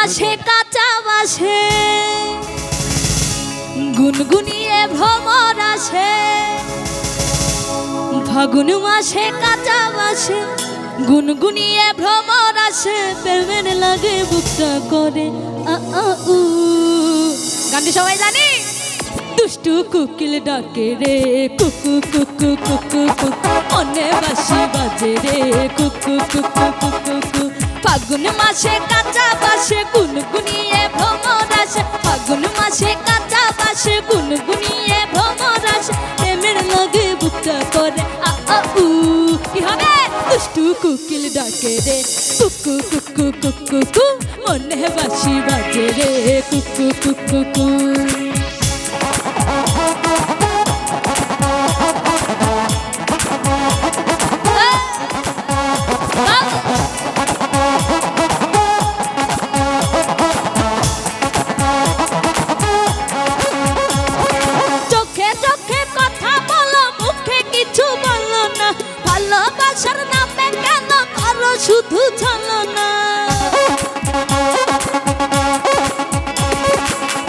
মাসে কাঁচা বাসে গুনগুনিয়ে ভ্রমর আসে, ফাগুন মাসে কাঁচা বাসে গুনগুনিয়ে ভ্রমর আসে, প্রেমের লাগে বুকটা করে আ আ উ। গানটি সবাই জানি। দুষ্টু কোকিল ডাকে রে কুকু কুকু কুকু কুকু, মনে বাঁশি বাজে রে কুকু কুকু কুকু কু। ফাগুন মাসে কাঁচা বাসে গুনগুনিয়ে ভ্রমর আসে, ফাগুন মাসে কাঁচা বাসে গুনগুনিয়ে ভ্রমর আসে, প্রেমের লাগে বুকটা করে আ আ উ। কি হবে? দুষ্টু কোকিল ডাকে রে কুকু কুকু কুকু কু, মনে বাঁশি বাজে রে কুকু কুকু কু। চোখে চোখে কথা বলো, মুখে কিছু বলো না, ভালোবাসার নামে কেন করো শুধু ছলনা।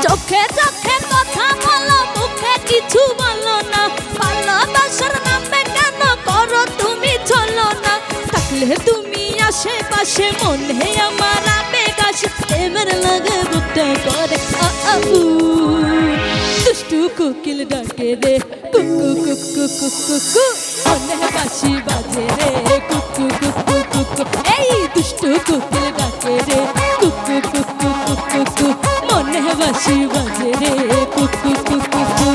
চোখে চোখে কথা বলো, মুখে কিছু বলো না, ভালোবাসার নামে কেন করো তুমি ছলনা। থাকলে তুমি আশেপাশে মনে আমার আবেগ আসে, প্রেমের লাগে বুকটা করে আ আ উ। দুষ্টু কোকিল ডাকে রে কুকু কুকু কুকু কু, মনে বাঁশি বাজে রে কুকু কুকু কুকু। এই দুষ্টু কোকিল ডাকে রে কুকু কুকু কুকু কু, মনে বাঁশি বাজে রে কুকু কুকু কু।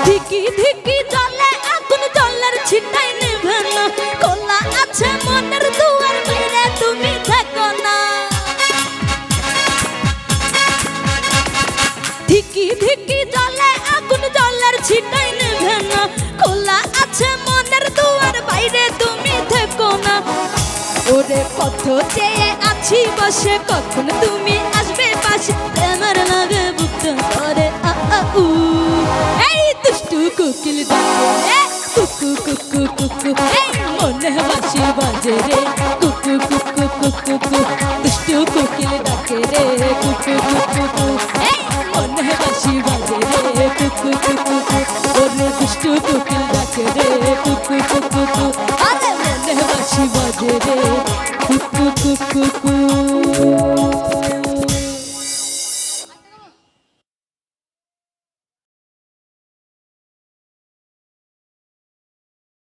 ধিকি ধিকি জ্বলে আগুন, জ্বলার ছিটাই নেভে না, খোলা আছে মনের দুয়ার, বাইরে তুমি থেকো না। ধিকি ধিকি জ্বলে আগুন, জ্বলার ছিটাই নেভে না, খোলা আছে মনের দুয়ার, বাইরে তুমি থেকো না। ওরে কত চেয়ে আছি বসে, কখন তুমি আসবে পাশে, প্রেমের লাগে বুকটা করে আ আ উ। এই দুষ্টু কোকিল ডাকে রে কুকু কুকু কুকু, এই মনে বাঁশি বাজে রে কুকু কুকু কুকু কু। দুষ্টু কোকিল ডাকে রে কুকু কুকু কু, এই মনে বাঁশি বাজে